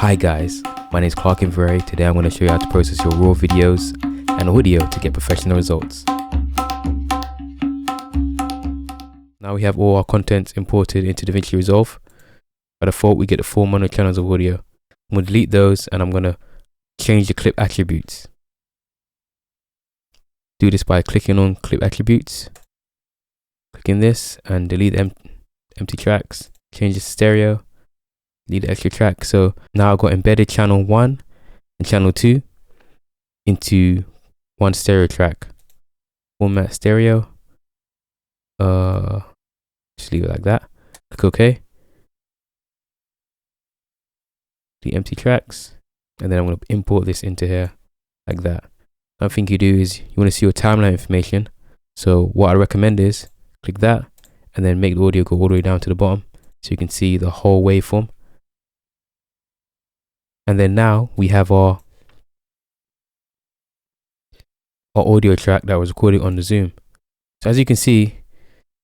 Hi guys, my name is Clarke Inverary. Today I'm going to show you how to process your raw videos and audio to get professional results. Now we have all our contents imported into DaVinci Resolve. By default we get the 4 mono channels of audio. I'm going to delete those and I'm going to change the clip attributes. Do this by clicking on clip attributes, clicking this and delete empty tracks, change the stereo, delete the extra track. So now I've got embedded channel 1 and channel 2 into one stereo track. Format stereo, just leave it like that. Click OK. The empty tracks, and then I'm going to import this into here like that. Another thing you do is you want to see your timeline information. So what I recommend is click that and then make the audio go all the way down to the bottom so you can see the whole waveform. And then now we have our audio track that was recorded on the Zoom. So as you can see,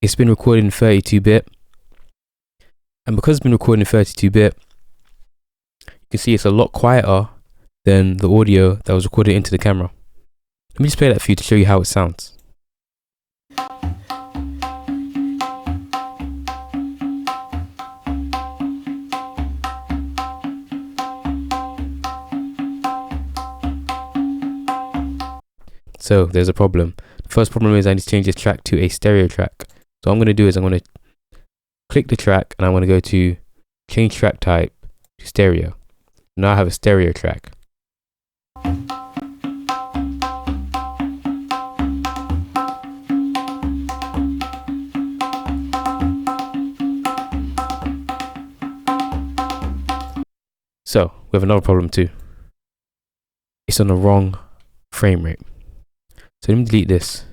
it's been recorded in 32-bit, and because it's been recorded in 32-bit, you can see it's a lot quieter than the audio that was recorded into the camera. Let me just play that for you to show you how it sounds. So there's a problem. The first problem is I need to change this track to a stereo track. So what I'm going to do is I'm going to click the track and I'm going to go to change track type to stereo. Now I have a stereo track. So we have another problem too. It's on the wrong frame rate. So let me delete this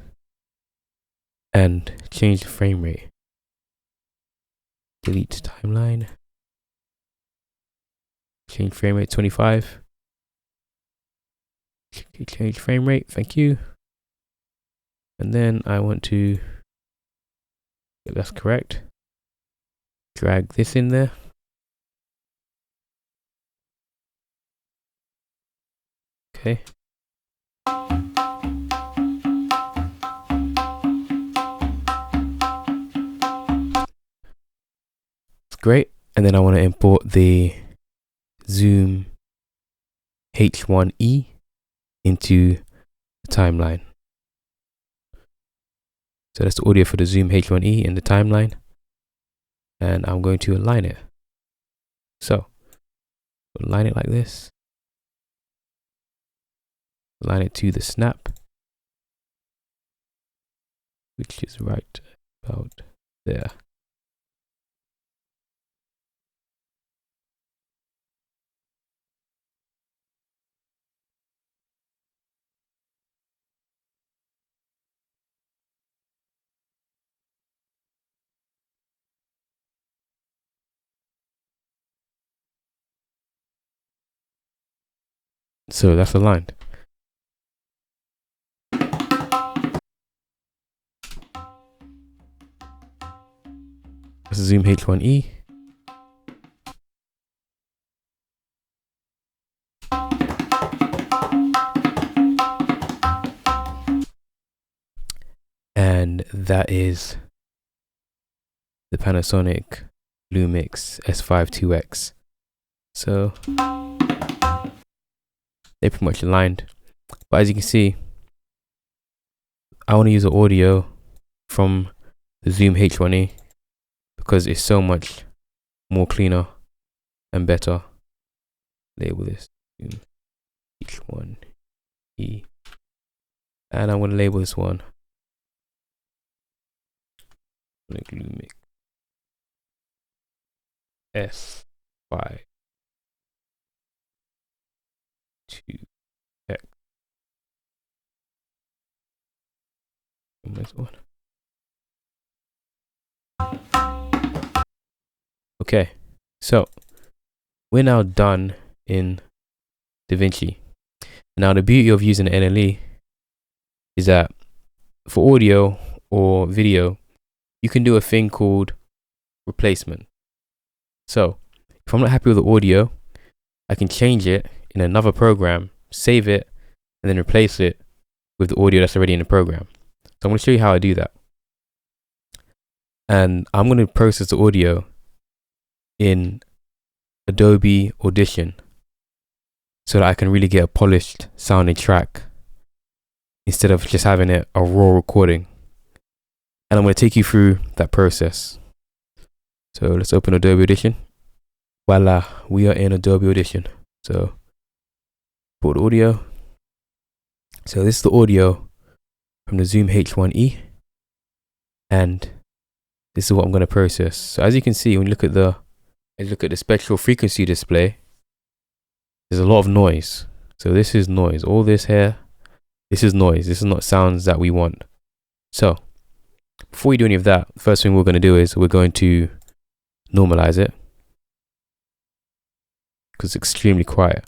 and change the frame rate. Delete timeline. Change frame rate 25. Change frame rate, thank you. And then I want to, if that's correct, drag this in there. Okay. Great. And then I want to import the Zoom H1E into the timeline. So that's the audio for the Zoom H1E in the timeline, and I'm going to align it. So align it like this, align it to the snap, which is right about there. So that's aligned. That's Zoom H1E. And that is the Panasonic Lumix S5 2X. So they're pretty much aligned, but as you can see, I want to use the audio from the Zoom H1E because it's so much more cleaner and better. Label this Zoom H1E, and I'm going to label this one Lumix S5 2X. This one. Okay, so we're now done in DaVinci. Now the beauty of using the NLE is that for audio or video, you can do a thing called replacement. So if I'm not happy with the audio, I can change it in another program, save it, and then replace it with the audio that's already in the program. So I'm going to show you how I do that. And I'm going to process the audio in Adobe Audition so that I can really get a polished sounding track instead of just having it a raw recording. And I'm going to take you through that process. So let's open Adobe Audition. Voila, we are in Adobe Audition. So put audio. So this is the audio from the Zoom H1E, and this is what I'm going to process. So as you can see, when you look at the spectral frequency display, there's a lot of noise. So this is noise. All this here, this is noise. This is not sounds that we want. So before we do any of that, the first thing we're going to do is we're going to normalize it because it's extremely quiet.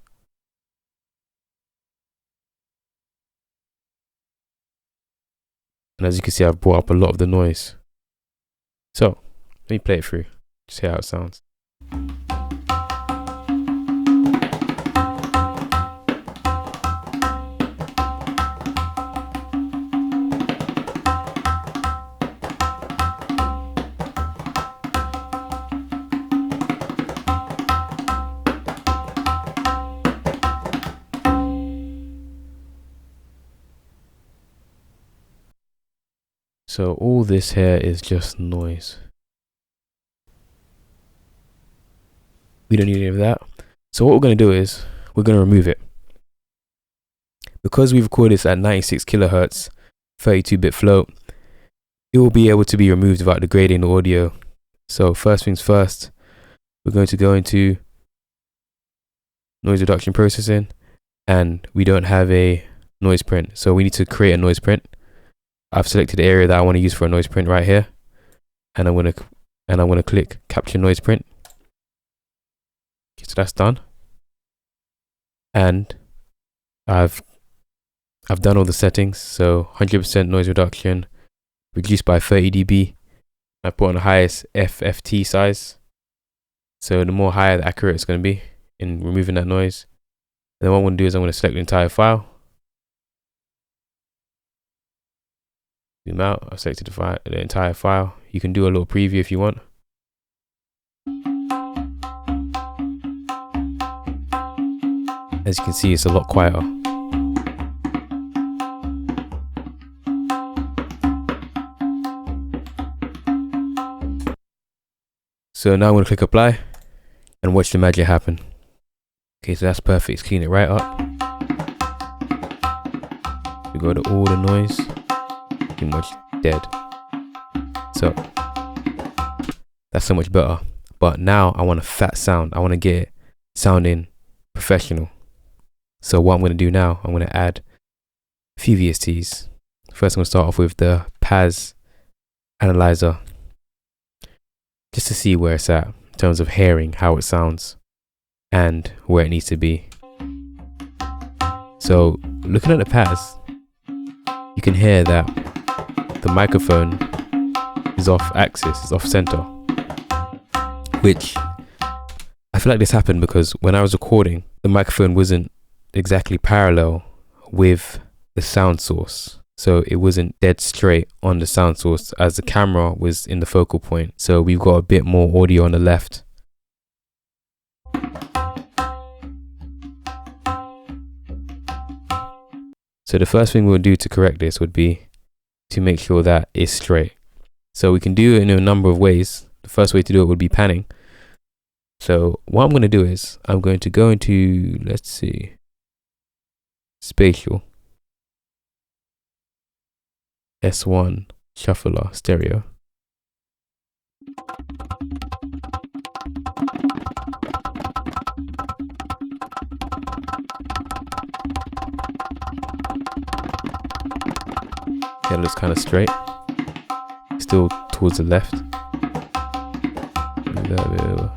And as you can see, I've brought up a lot of the noise. So let me play it through, just hear how it sounds. So all this here is just noise. We don't need any of that. So what we're going to do is we're going to remove it. Because we've recorded this at 96 kilohertz, 32-bit float, it will be able to be removed without degrading the audio. So first things first, we're going to go into noise reduction processing, and we don't have a noise print. So we need to create a noise print. I've selected the area that I want to use for a noise print right here, and I'm going to click capture noise print. Okay, so that's done, and I've done all the settings. So 100% noise reduction, reduced by 30 dB. I put on the highest FFT size, so the more higher the accurate it's going to be in removing that noise. And then what I'm going to do is I'm going to select the entire file. Zoom out. I've selected the entire file. You can do a little preview if you want. As you can see, it's a lot quieter. So now I'm going to click apply and watch the magic happen. Okay, so that's perfect. Let's clean it right up. We go to all the noise. Pretty much dead. So that's so much better. But now I want a fat sound. I want to get it sounding professional. So what I'm going to do now, I'm going to add a few VSTs. First, I'm going to start off with the PAS analyzer, just to see where it's at in terms of hearing how it sounds and where it needs to be. So looking at the PAS, you can hear that the microphone is off axis, is off center, which I feel like this happened because when I was recording, the microphone wasn't exactly parallel with the sound source. So it wasn't dead straight on the sound source as the camera was in the focal point. So we've got a bit more audio on the left. So the first thing we'll do to correct this would be to make sure that it's straight. So we can do it in a number of ways. The first way to do it would be panning. So what I'm going to do is I'm going to go into, let's see, spatial, S1 shuffler stereo. Okay, it looks kind of straight, still towards the left. Move that a bit over.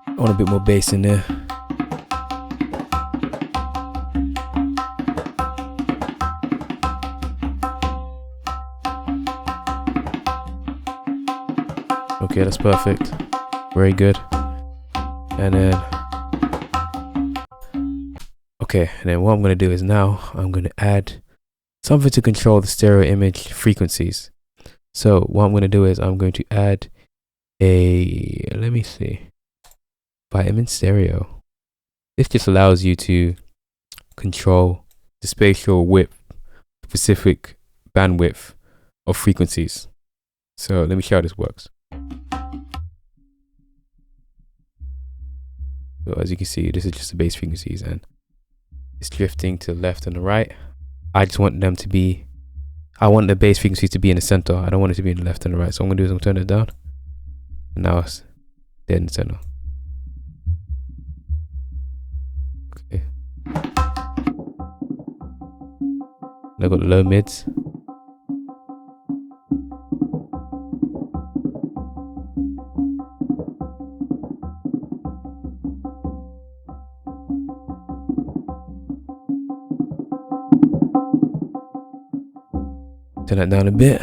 I want a bit more bass in there. Okay, that's perfect. Very good. And then, okay, and then what I'm going to do is now I'm going to add something to control the stereo image frequencies. So what I'm going to do is I'm going to add a, let me see, vitamin stereo. This just allows you to control the spatial width, specific bandwidth of frequencies. So let me show how this works. So as you can see, this is just the base frequencies and it's drifting to the left and the right. I just want them to be, I want the base frequencies to be in the center. I don't want it to be in the left and the right. So what I'm gonna do is I'm gonna turn it down. And now it's dead in the center. Okay. And I've got the low mids. Turn that down a bit.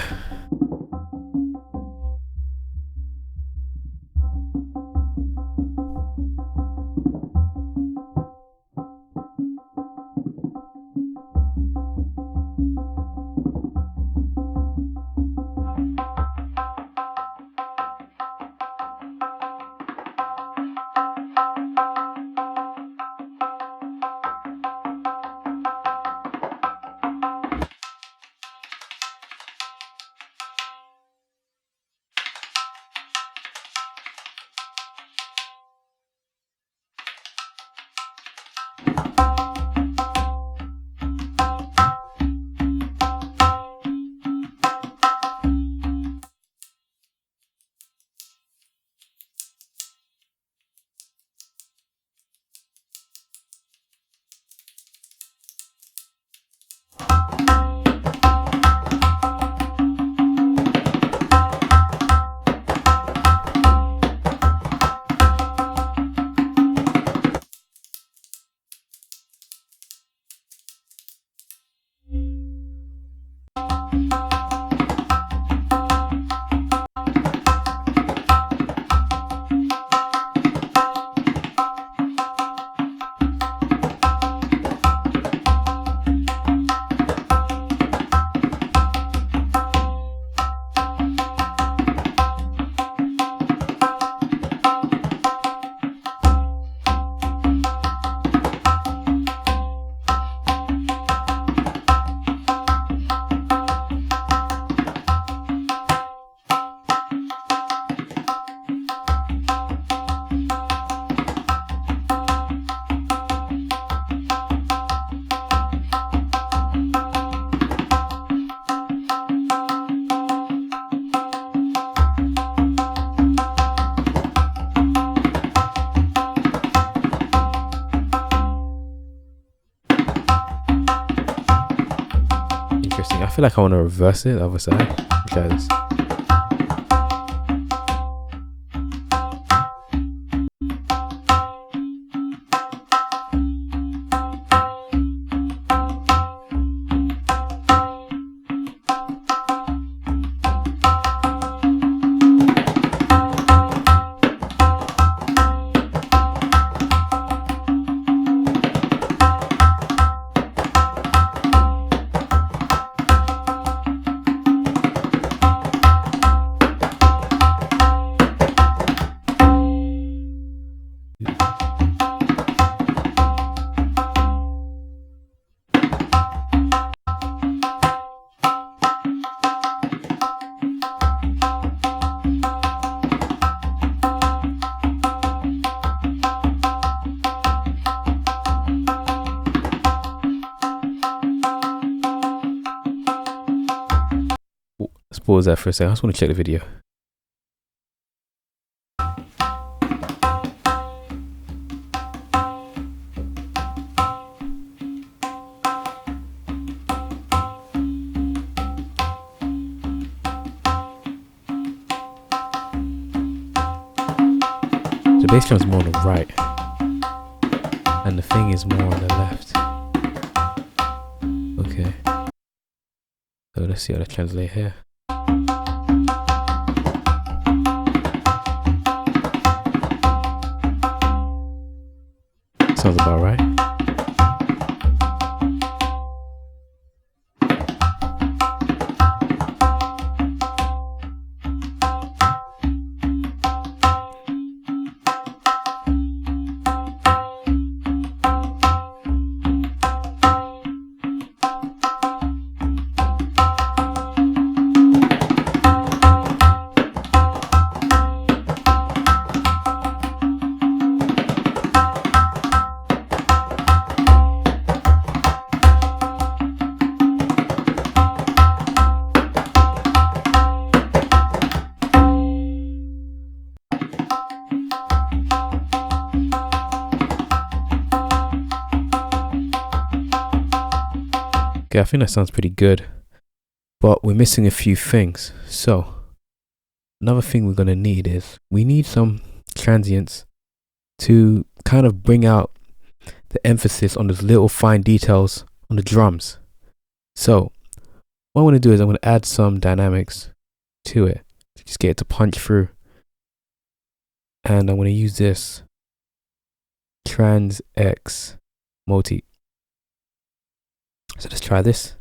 I feel like I want to reverse it the other side. Try this. Let's pause that for a second. I just want to check the video. The bass drum is more on the right, and the thing is more on the left. Okay. So let's see how that translates here. sounds about right. Okay, I think that sounds pretty good, but we're missing a few things. So another thing we're going to need is we need some transients to kind of bring out the emphasis on those little fine details on the drums. So what I'm going to do is I'm going to add some dynamics to it to just get it to punch through. And I'm going to use this trans X multi. So let's try this.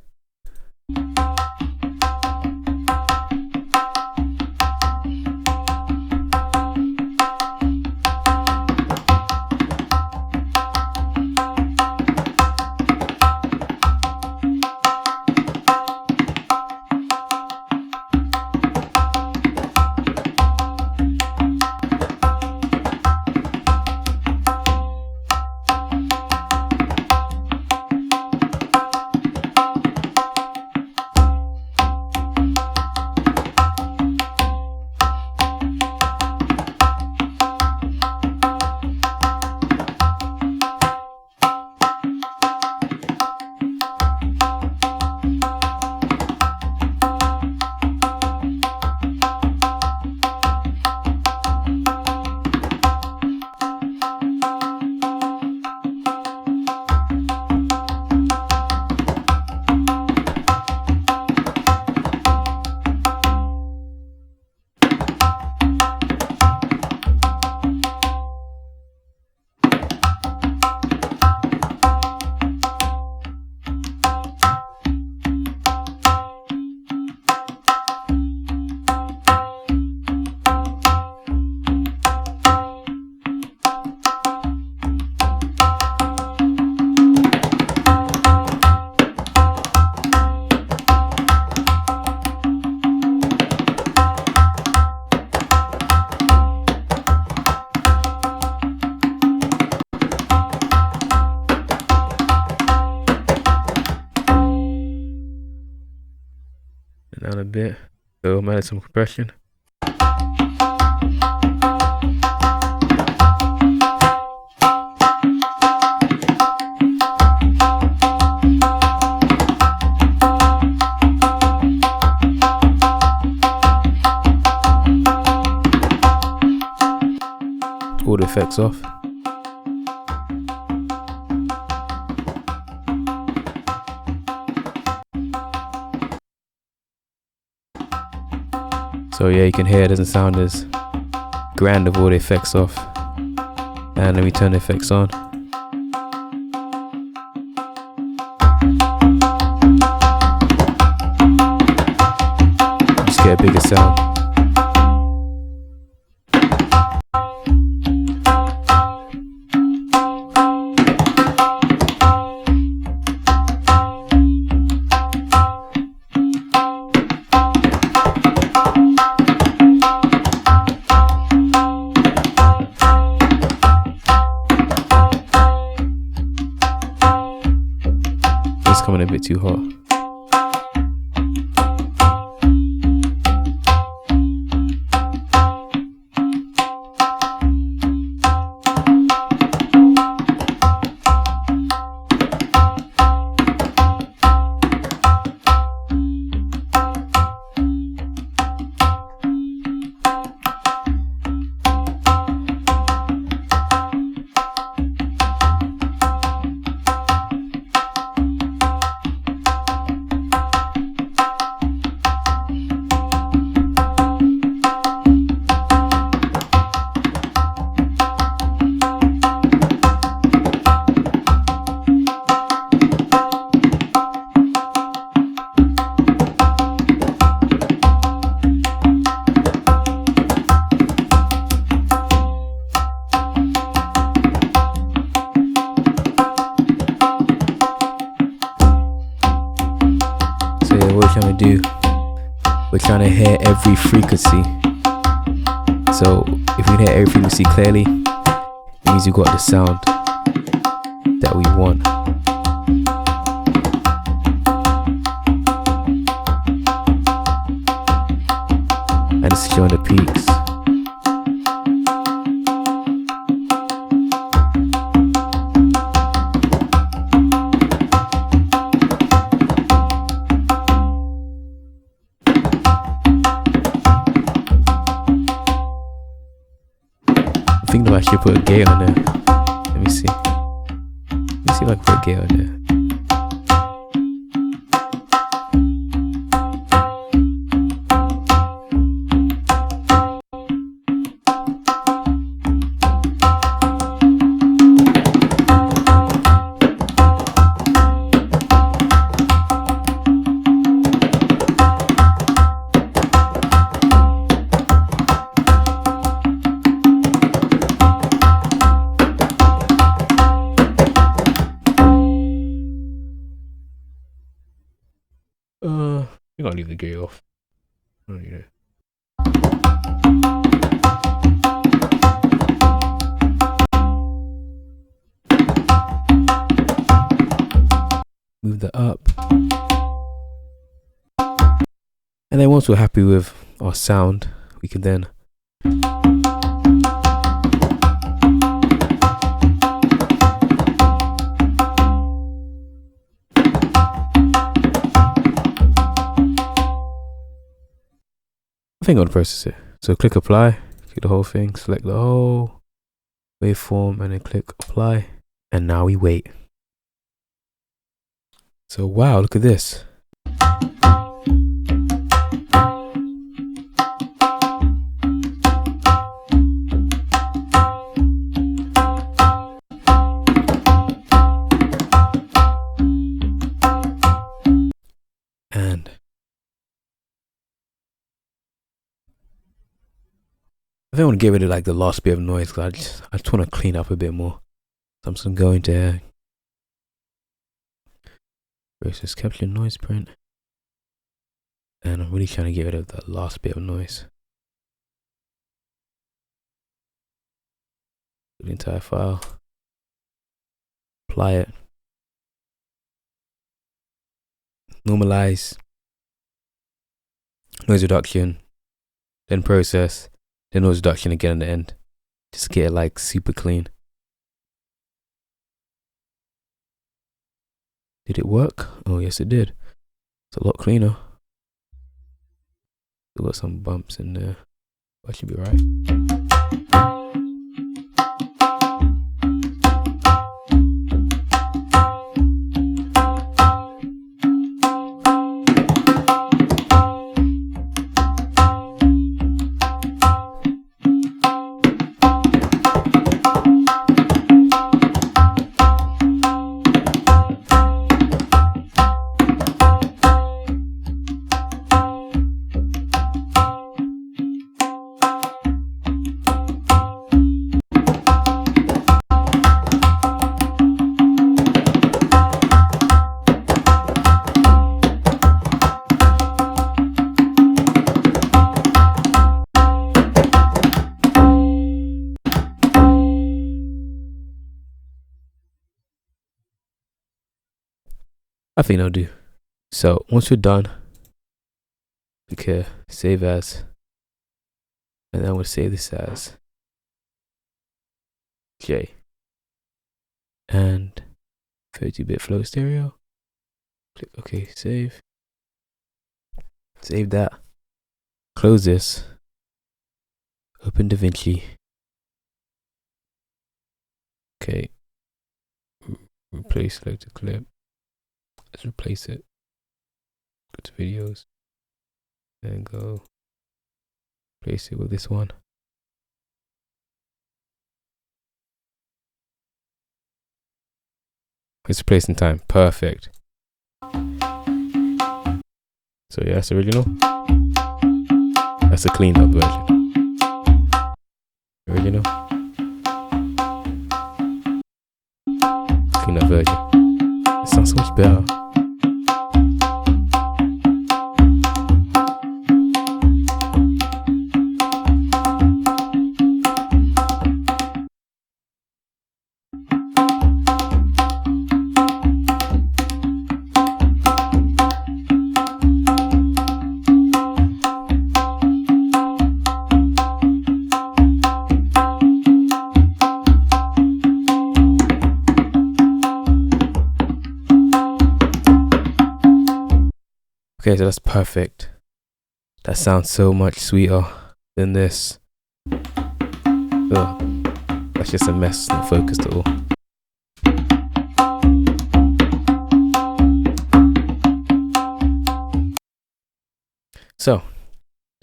Down a bit, so I'm adding some compression. All the effects off. So yeah, you can hear it doesn't sound as grand with all the effects off. And let me turn the effects on. Just get a bigger sound. Coming a bit too hot. trying to do, we're trying to hear every frequency. So if we can hear every frequency clearly, it means we've got the sound that we want. And it's showing the peaks. I think I should put a gate on there. Let me see. Let me see if I can put a gate on there. You're gonna leave the gate off. I don't need it. Move that up. And then once we're happy with our sound, we can then I think I'm gonna process it. So click apply, click the whole thing, select the whole waveform and then click apply. And now we wait. So wow, look at this. And I think I want to get rid of like the last bit of noise because I just want to clean up a bit more. So I'm just going to go into versus capture noise print. And I'm really trying to get rid of the last bit of noise. The entire file. Apply it. Normalize. Noise reduction. Then process. Then noise reduction again at the end. Just get it like super clean. Did it work? Oh yes it did. It's a lot cleaner. Still got some bumps in there. That should be right. I think I'll do. So once we're done, click here, save as, and then I'm gonna save this as J and 32-bit flow stereo. Click OK, save that. Close this. Open DaVinci. Okay. Replace selected clip. Let's replace it. Go to videos. And go replace it with this one. It's replaced in time. Perfect. So yeah, that's the original. That's a cleaned up version. Original. Clean up version. It sounds so much better. Okay, so that's perfect. That sounds so much sweeter than this. Ugh, that's just a mess, not focused at all. So,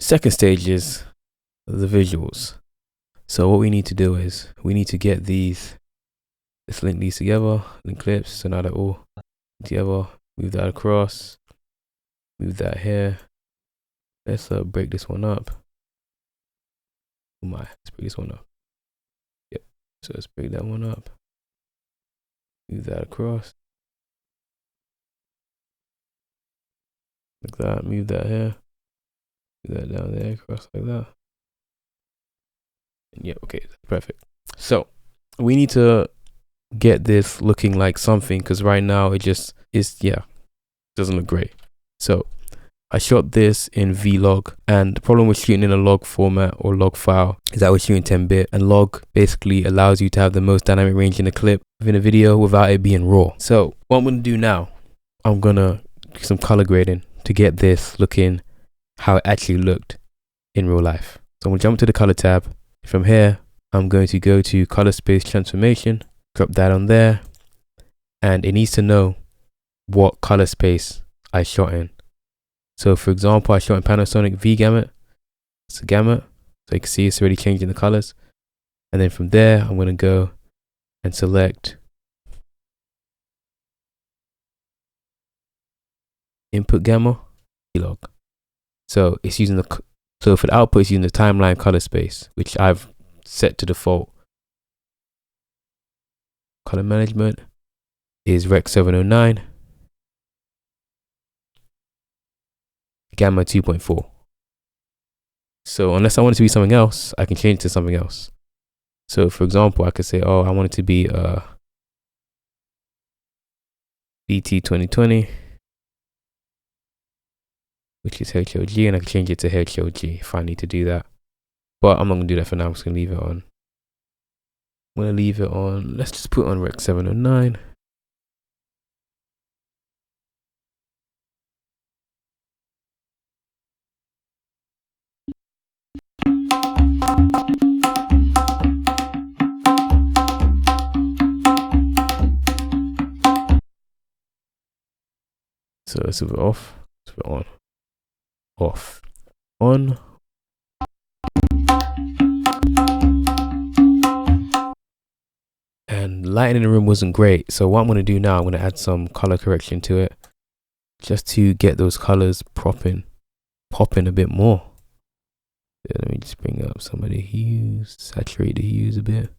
second stage is the visuals. So what we need to do is we need to get these, let's link these together, link clips, so now they're all together. Move that across, move that here. Let's break this one up. Oh my, let's break this one up. Yep, so let's break that one up. Move that across. Like that, move that here. Move that down there, across like that. And yep, okay, perfect. So we need to get this looking like something, because right now it just is, yeah, doesn't look great. So I shot this in vlog, and the problem with shooting in a log format or log file is that we're shooting 10-bit, and log basically allows you to have the most dynamic range in a clip within a video without it being raw. So what I'm gonna do now, I'm gonna do some color grading to get this looking how it actually looked in real life. So I'm gonna jump to the color tab. From here, I'm going to go to color space transformation, drop that on there, and it needs to know what color space I shot in. So for example, I shot in Panasonic V gamut. It's a gamut, so you can see it's already changing the colors. And then from there, I'm gonna go and select input gamma, vlog. So it's using so for the output, it's using the timeline color space, which I've set to default. Color management is Rec 709, gamma 2.4. So unless I want it to be something else, I can change it to something else. So for example, I could say, oh, I want it to be BT 2020, which is HOG, and I can change it to HOG if I need to do that. But I'm not gonna do that for now. I'm just gonna leave it on. I'm gonna leave it on. Let's just put on Rec 709. So let's move it off. Let's put it on. Off. On. And lighting in the room wasn't great. So what I'm gonna do now, I'm gonna add some color correction to it, just to get those colors popping a bit more. Yeah, let me just bring up some of the hues, saturate the hues a bit.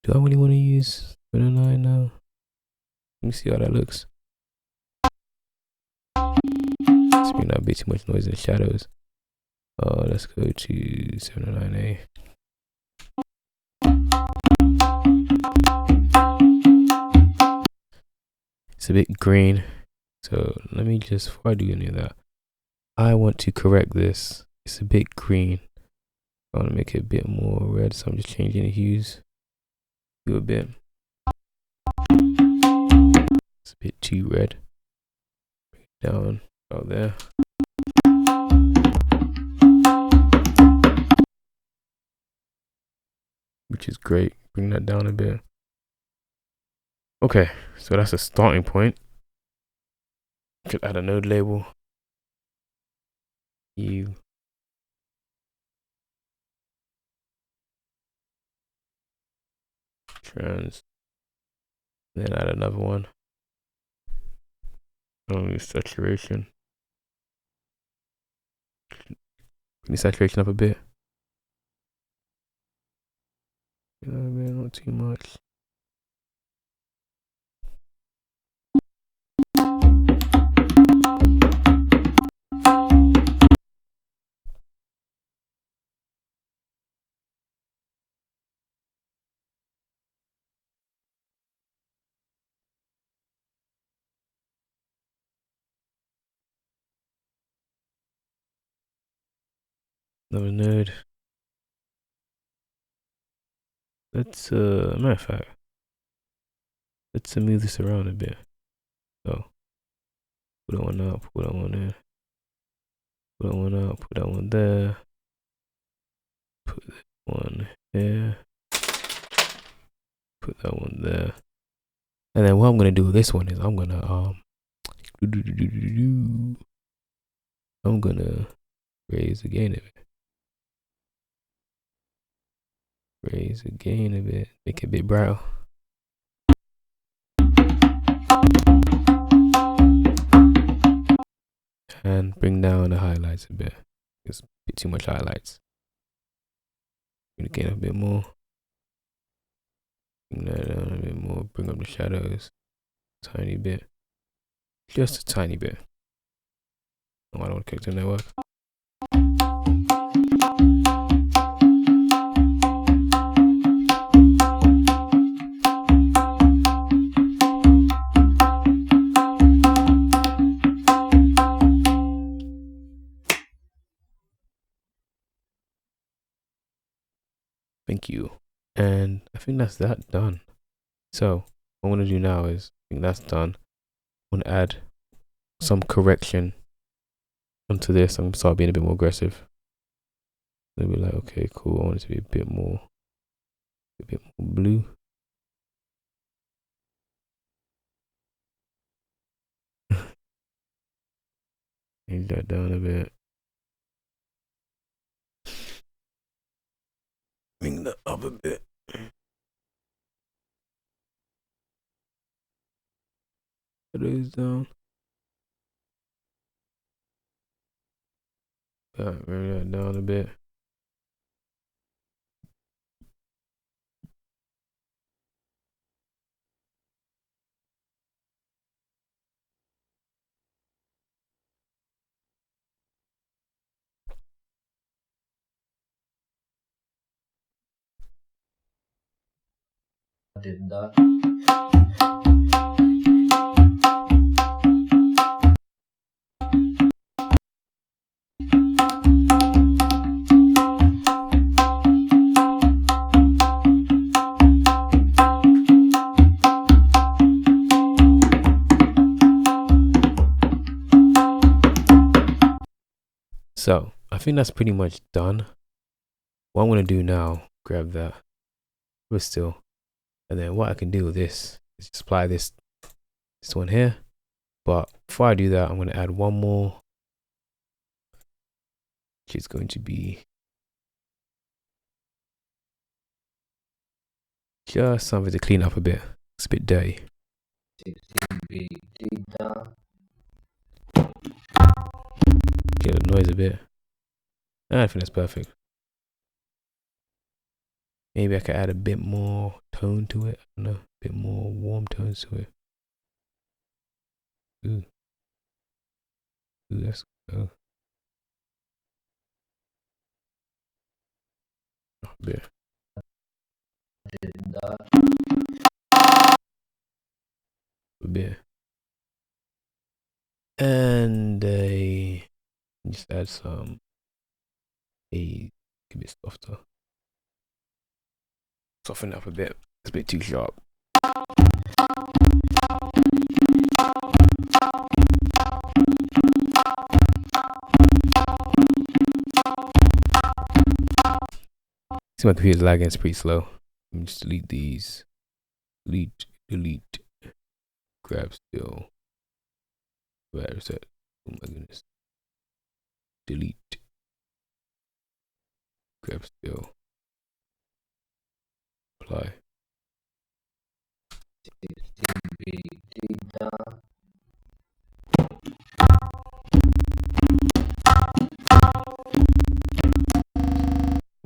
Do I really want to use 709 now? Let me see how that looks. It's bringing out a bit too much noise in the shadows. Let's go to 709A. It's a bit green. So let me just, before I do any of that, I want to correct this. It's a bit green. I want to make it a bit more red, so I'm just changing the hues. Do a bit. It's a bit too red. Bring it down about there. Which is great. Bring that down a bit. Okay, so that's a starting point. Should add a node label. Trans. Then add another one. Saturation. Bring the saturation up a bit. Not too much. Another node. Let's matter of fact, let's move this around a bit. So Put that one up, put that one there. Put that one up, put that one there. Put that one here. Put that one there. And then what I'm gonna do with this one is I'm gonna raise the gain a bit. Raise the gain a bit. Make it a bit brighter. And bring down the highlights a bit. It's a bit too much highlights. Bring the gain a bit more. Bring that down a bit more. Bring up the shadows. Tiny bit. Just a tiny bit. Oh, I don't want to click the network. Thank you. And I think that's that done. So what I'm gonna do now is, I think that's done. I'm gonna add some correction onto this. I'm gonna start being a bit more aggressive. I'll be like, okay, cool. I want it to be a bit more blue. Change that down a bit. Bring that up a bit. Shadows down. Bring that down a bit. Did that. So I think that's pretty much done. What I'm gonna do now, grab that, but still, and then what I can do with this is just apply this one here. But before I do that, I'm gonna add one more, which is going to be just something to clean up a bit. It's a bit dirty. Get the noise a bit. I think that's perfect. Maybe I could add a bit more tone to it. I don't know, a bit more warm tones to it. Ooh, let's go. A bit. A bit. And just add some a bit softer. Soften up a bit. It's a bit too sharp. See, my computer's lagging, it's pretty slow. Let me just delete these. Delete. Grab still. Where is it? Oh my goodness. Delete. Grab still. Apply.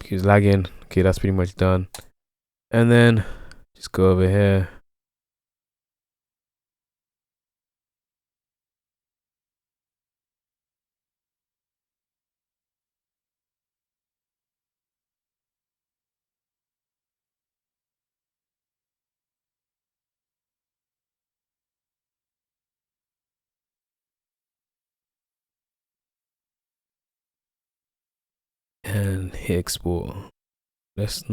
He's lagging. Okay, that's pretty much done. And then just go over here. And hit export. Let's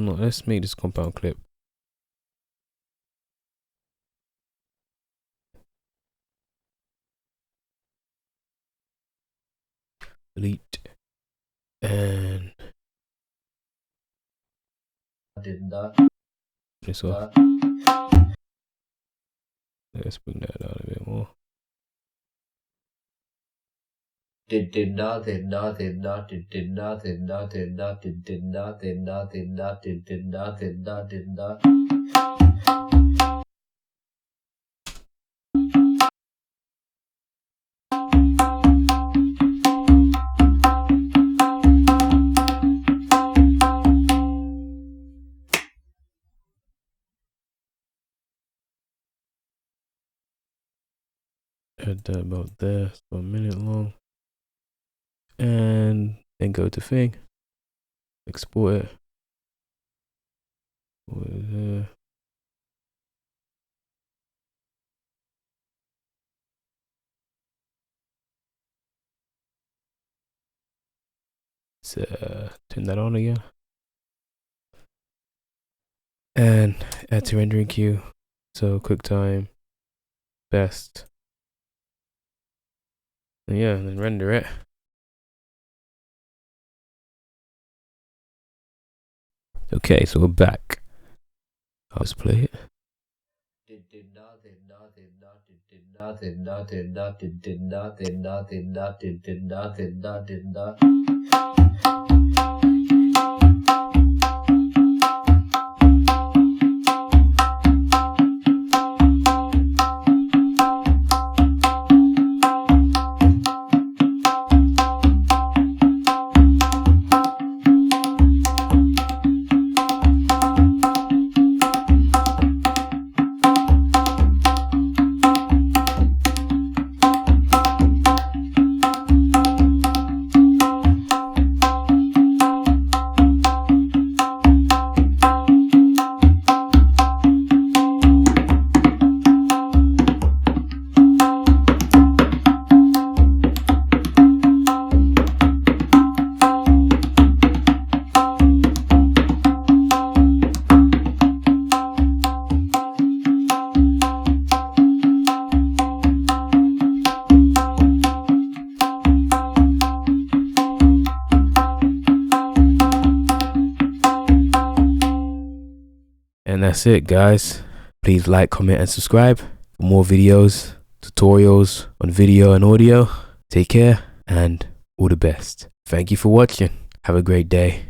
make this compound clip. delete, and this off. Let's bring that out a bit more. Add that about there, so 1 minute long, and then go to thing, export it. Turn that on again, and add to rendering queue. So QuickTime, best, and yeah, and then render it. Okay, so we're back. I'll just play it. And that's it, guys. Please like, comment, and subscribe for more videos, tutorials on video and audio. Take care and all the best. Thank you for watching. Have a great day.